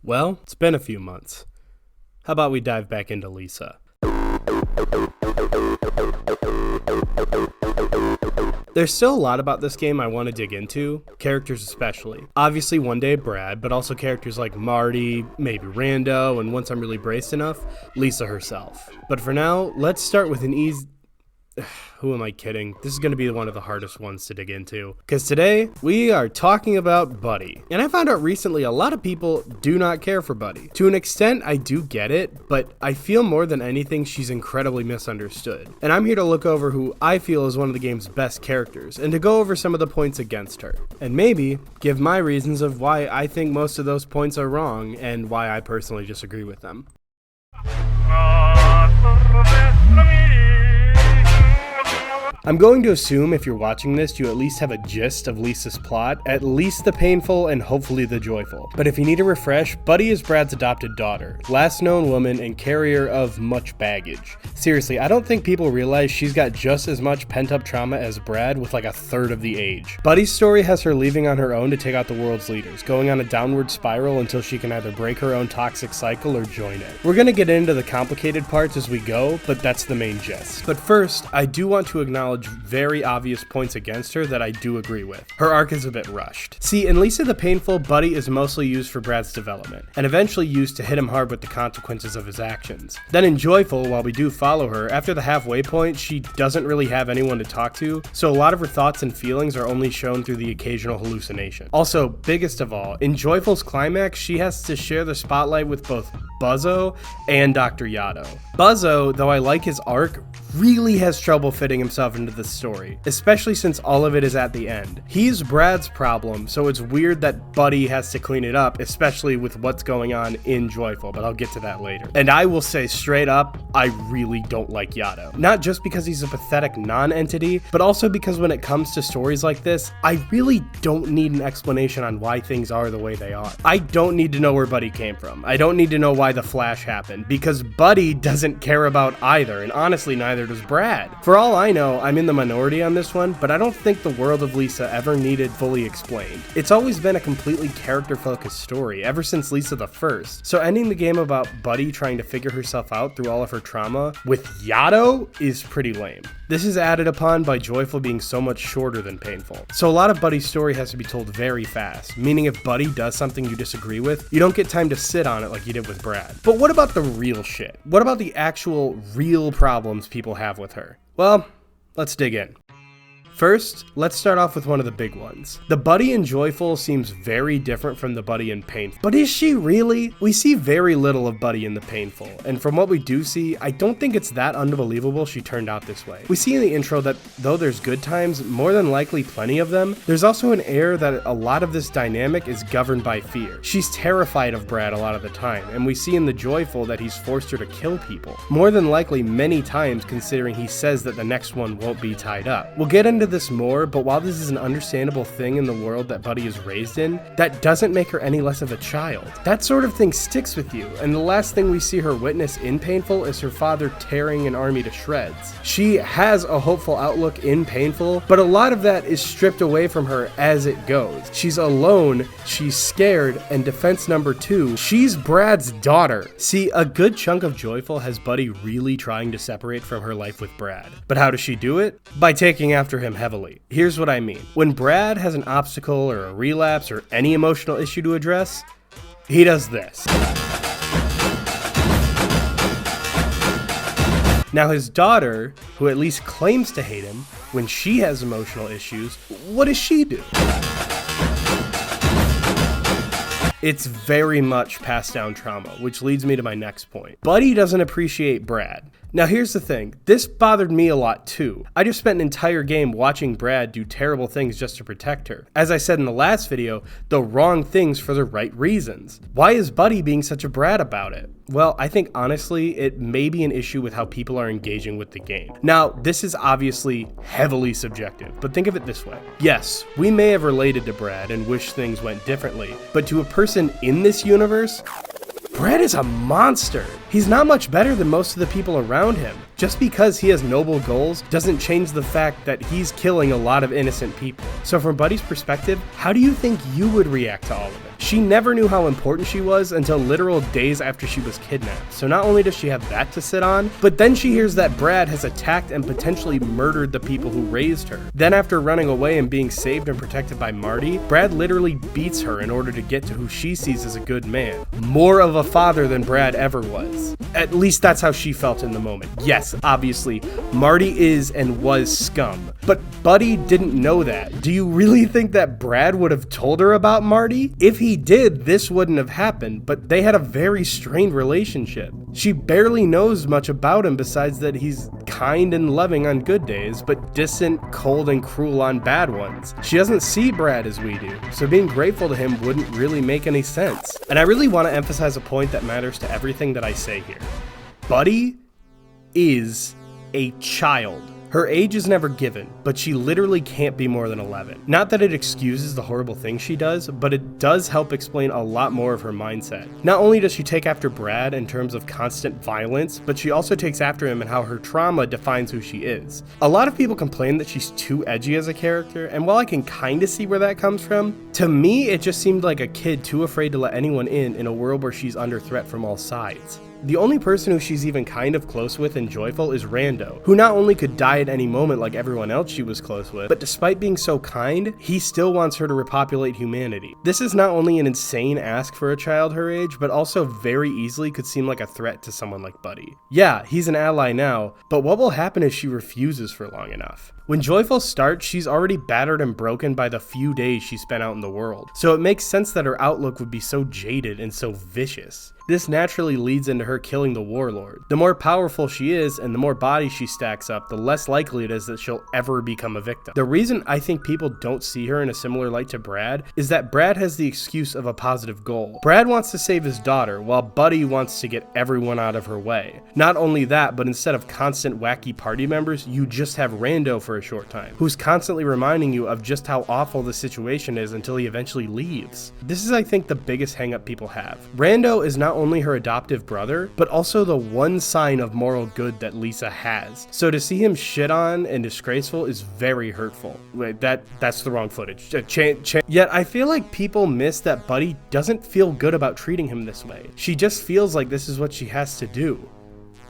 Well, it's been a few months. How about we dive back into Lisa? There's still a lot about this game I want to dig into, characters especially. Obviously one day Brad, but also characters like Marty, maybe Rando, and once I'm really braced enough, Lisa herself. But for now, let's start with an easy... Who am I kidding? This is going to be one of the hardest ones to dig into. Because today, we are talking about Buddy. And I found out recently a lot of people do not care for Buddy. To an extent, I do get it, but I feel more than anything she's incredibly misunderstood. And I'm here to look over who I feel is one of the game's best characters, and to go over some of the points against her. And maybe give my reasons of why I think most of those points are wrong, and why I personally disagree with them. I'm going to assume if you're watching this, you at least have a gist of Lisa's plot, at least the painful and hopefully the joyful. But if you need a refresh, Buddy is Brad's adopted daughter, last known woman and carrier of much baggage. Seriously, I don't think people realize she's got just as much pent-up trauma as Brad with like a third of the age. Buddy's story has her leaving on her own to take out the world's leaders, going on a downward spiral until she can either break her own toxic cycle or join it. We're gonna get into the complicated parts as we go, but that's the main gist. But first, I do want to acknowledge very obvious points against her that I do agree with. Her arc is a bit rushed. See, in Lisa the Painful, Buddy is mostly used for Brad's development, and eventually used to hit him hard with the consequences of his actions. Then in Joyful, while we do follow her, after the halfway point, she doesn't really have anyone to talk to, so a lot of her thoughts and feelings are only shown through the occasional hallucination. Also, biggest of all, in Joyful's climax, she has to share the spotlight with both Buzzo and Dr. Yato. Buzzo, though I like his arc, really has trouble fitting himself into the story, especially since all of it is at the end. He's Brad's problem, so it's weird that Buddy has to clean it up, especially with what's going on in Joyful, but I'll get to that later. And I will say straight up, I really don't like Yato. Not just because he's a pathetic non-entity, but also because when it comes to stories like this, I really don't need an explanation on why things are the way they are. I don't need to know where Buddy came from. I don't need to know why the Flash happened, because Buddy doesn't care about either, and honestly neither does Brad. For all I know, I'm in the minority on this one, but I don't think the world of Lisa ever needed fully explained. It's always been a completely character-focused story, ever since Lisa the First, so ending the game about Buddy trying to figure herself out through all of her trauma with Yato is pretty lame. This is added upon by Joyful being so much shorter than Painful. So a lot of Buddy's story has to be told very fast, meaning if Buddy does something you disagree with, you don't get time to sit on it like you did with Brad. But what about the real shit? What about the actual real problems people have with her? Well, let's dig in. First, let's start off with one of the big ones. The Buddy in Joyful seems very different from the Buddy in Painful. But is she really? We see very little of Buddy in the Painful, and from what we do see, I don't think it's that unbelievable she turned out this way. We see in the intro that though there's good times, more than likely plenty of them, there's also an air that a lot of this dynamic is governed by fear. She's terrified of Brad a lot of the time, and we see in the Joyful that he's forced her to kill people. More than likely many times, considering he says that the next one won't be tied up. We'll get into this more, but while this is an understandable thing in the world that Buddy is raised in, that doesn't make her any less of a child. That sort of thing sticks with you, and the last thing we see her witness in Painful is her father tearing an army to shreds. She has a hopeful outlook in Painful, but a lot of that is stripped away from her as it goes. She's alone, she's scared, and defense number 2, she's Brad's daughter. See, a good chunk of Joyful has Buddy really trying to separate from her life with Brad. But how does she do it? By taking after him heavily. Here's what I mean. When Brad has an obstacle or a relapse or any emotional issue to address, he does this. Now his daughter, who at least claims to hate him, when she has emotional issues, what does she do? It's very much passed down trauma, which leads me to my next point. Buddy doesn't appreciate Brad. Now here's the thing, this bothered me a lot too. I just spent an entire game watching Brad do terrible things just to protect her. As I said in the last video, the wrong things for the right reasons. Why is Buddy being such a brat about it? Well, I think honestly, it may be an issue with how people are engaging with the game. Now, this is obviously heavily subjective, but think of it this way. Yes, we may have related to Brad and wish things went differently, but to a person in this universe, Brad is a monster. He's not much better than most of the people around him. Just because he has noble goals doesn't change the fact that he's killing a lot of innocent people. So from Buddy's perspective, how do you think you would react to all of it? She never knew how important she was until literal days after she was kidnapped. So not only does she have that to sit on, but then she hears that Brad has attacked and potentially murdered the people who raised her. Then after running away and being saved and protected by Marty, Brad literally beats her in order to get to who she sees as a good man. More of a father than Brad ever was. At least that's how she felt in the moment. Yes, obviously, Marty is and was scum. But Buddy didn't know that. Do you really think that Brad would have told her about Marty? If he did, this wouldn't have happened, but they had a very strained relationship. She barely knows much about him besides that he's kind and loving on good days, but distant, cold, and cruel on bad ones. She doesn't see Brad as we do, so being grateful to him wouldn't really make any sense. And I really want to emphasize a point that matters to everything that I say here. Buddy is a child. Her age is never given, but she literally can't be more than 11. Not that it excuses the horrible things she does, but it does help explain a lot more of her mindset. Not only does she take after Brad in terms of constant violence, but she also takes after him in how her trauma defines who she is. A lot of people complain that she's too edgy as a character, and while I can kinda see where that comes from, to me it just seemed like a kid too afraid to let anyone in a world where she's under threat from all sides. The only person who she's even kind of close with and joyful is Rando, who not only could die at any moment like everyone else she was close with, but despite being so kind, he still wants her to repopulate humanity. This is not only an insane ask for a child her age, but also very easily could seem like a threat to someone like Buddy. Yeah, he's an ally now, but what will happen if she refuses for long enough? When Joyful starts, she's already battered and broken by the few days she spent out in the world, so it makes sense that her outlook would be so jaded and so vicious. This naturally leads into her killing the warlord. The more powerful she is and the more bodies she stacks up, the less likely it is that she'll ever become a victim. The reason I think people don't see her in a similar light to Brad is that Brad has the excuse of a positive goal. Brad wants to save his daughter, while Buddy wants to get everyone out of her way. Not only that, but instead of constant wacky party members, you just have Rando for a short time, who's constantly reminding you of just how awful the situation is until he eventually leaves. This is, I think, the biggest hang up people have. Rando is not only her adoptive brother, but also the one sign of moral good that Lisa has. So to see him shit on and disgraceful is very hurtful. Wait, that's the wrong footage. Yet I feel like people miss that Buddy doesn't feel good about treating him this way. She just feels like this is what she has to do.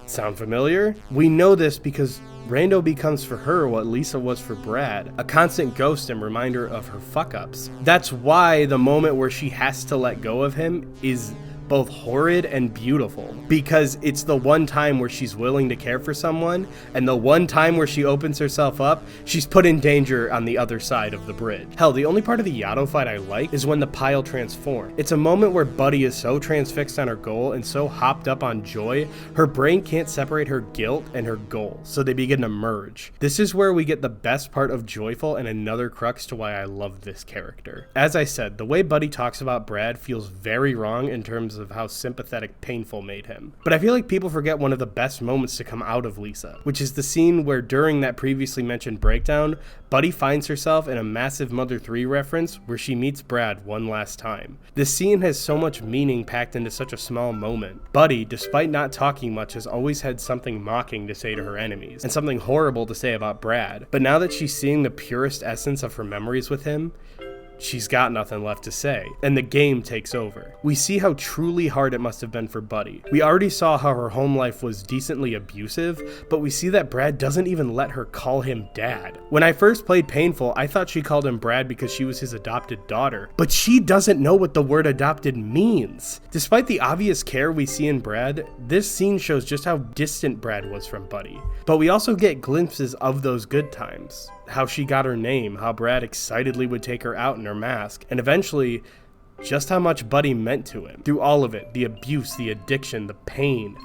Sound familiar? We know this because Rando becomes for her what Lisa was for Brad, a constant ghost and reminder of her fuck-ups. That's why the moment where she has to let go of him is both horrid and beautiful, because it's the one time where she's willing to care for someone, and the one time where she opens herself up, she's put in danger on the other side of the bridge. Hell, the only part of the Yato fight I like is when the pile transforms. It's a moment where Buddy is so transfixed on her goal and so hopped up on joy, her brain can't separate her guilt and her goal, so they begin to merge. This is where we get the best part of Joyful and another crux to why I love this character. As I said, the way Buddy talks about Brad feels very wrong in terms of how sympathetic Painful made him. But I feel like people forget one of the best moments to come out of Lisa, which is the scene where during that previously mentioned breakdown, Buddy finds herself in a massive Mother 3 reference where she meets Brad one last time. This scene has so much meaning packed into such a small moment. Buddy, despite not talking much, has always had something mocking to say to her enemies, and something horrible to say about Brad. But now that she's seeing the purest essence of her memories with him, she's got nothing left to say, and the game takes over. We see how truly hard it must have been for Buddy. We already saw how her home life was decently abusive, but we see that Brad doesn't even let her call him dad. When I first played Painful, I thought she called him Brad because she was his adopted daughter, but she doesn't know what the word adopted means. Despite the obvious care we see in Brad, this scene shows just how distant Brad was from Buddy. But we also get glimpses of those good times. How she got her name, how Brad excitedly would take her out in her mask, and eventually, just how much Buddy meant to him. Through all of it, the abuse, the addiction, the pain,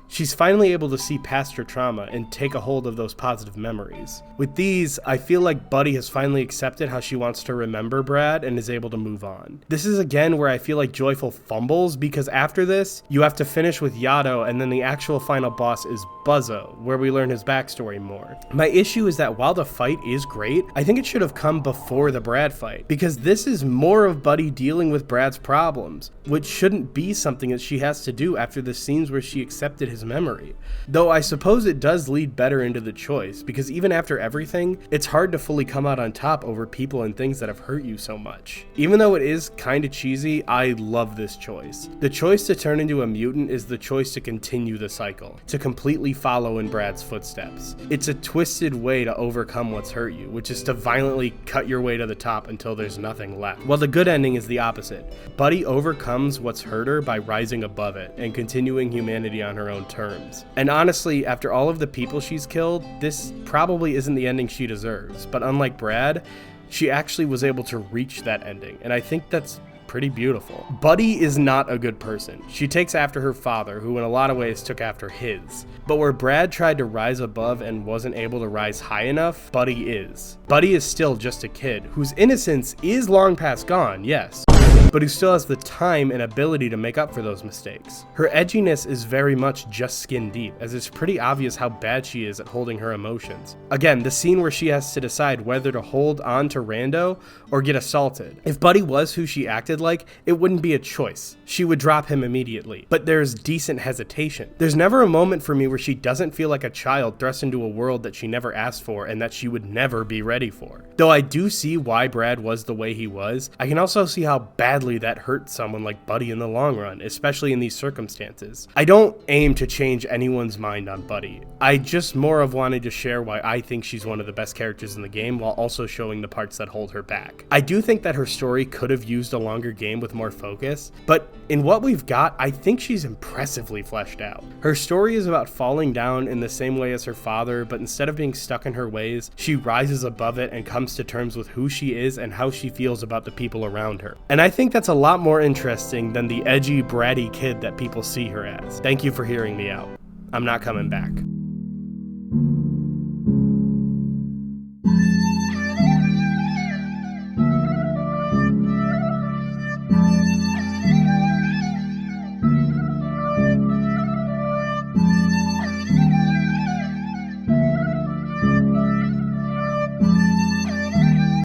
she's finally able to see past her trauma and take a hold of those positive memories. With these, I feel like Buddy has finally accepted how she wants to remember Brad and is able to move on. This is again where I feel like Joyful fumbles, because after this, you have to finish with Yato, and then the actual final boss is Buzzo, where we learn his backstory more. My issue is that while the fight is great, I think it should have come before the Brad fight, because this is more of Buddy dealing with Brad's problems, which shouldn't be something that she has to do after the scenes where she accepted his his memory. Though I suppose it does lead better into the choice, because even after everything, it's hard to fully come out on top over people and things that have hurt you so much. Even though it is kinda cheesy, I love this choice. The choice to turn into a mutant is the choice to continue the cycle, to completely follow in Brad's footsteps. It's a twisted way to overcome what's hurt you, which is to violently cut your way to the top until there's nothing left. While the good ending is the opposite. Buddy overcomes what's hurt her by rising above it and continuing humanity on her own terms. And honestly, after all of the people she's killed, this probably isn't the ending she deserves. But unlike Brad, she actually was able to reach that ending, and I think that's pretty beautiful. Buddy is not a good person. She takes after her father, who in a lot of ways took after his. But where Brad tried to rise above and wasn't able to rise high enough, Buddy is. Buddy is still just a kid, whose innocence is long past gone, yes, but who still has the time and ability to make up for those mistakes. Her edginess is very much just skin deep, as it's pretty obvious how bad she is at holding her emotions. Again, the scene where she has to decide whether to hold on to Rando or get assaulted. If Buddy was who she acted like, it wouldn't be a choice. She would drop him immediately. But there's decent hesitation. There's never a moment for me where she doesn't feel like a child thrust into a world that she never asked for and that she would never be ready for. Though I do see why Brad was the way he was, I can also see how badly that hurt someone like Buddy in the long run, especially in these circumstances. I don't aim to change anyone's mind on Buddy. I just more of wanted to share why I think she's one of the best characters in the game while also showing the parts that hold her back. I do think that her story could have used a longer game with more focus, but in what we've got, I think she's impressively fleshed out. Her story is about falling down in the same way as her father, but instead of being stuck in her ways, she rises above it and comes to terms with who she is and how she feels about the people around her. And I think that's a lot more interesting than the edgy, bratty kid that people see her as. Thank you for hearing me out. I'm not coming back.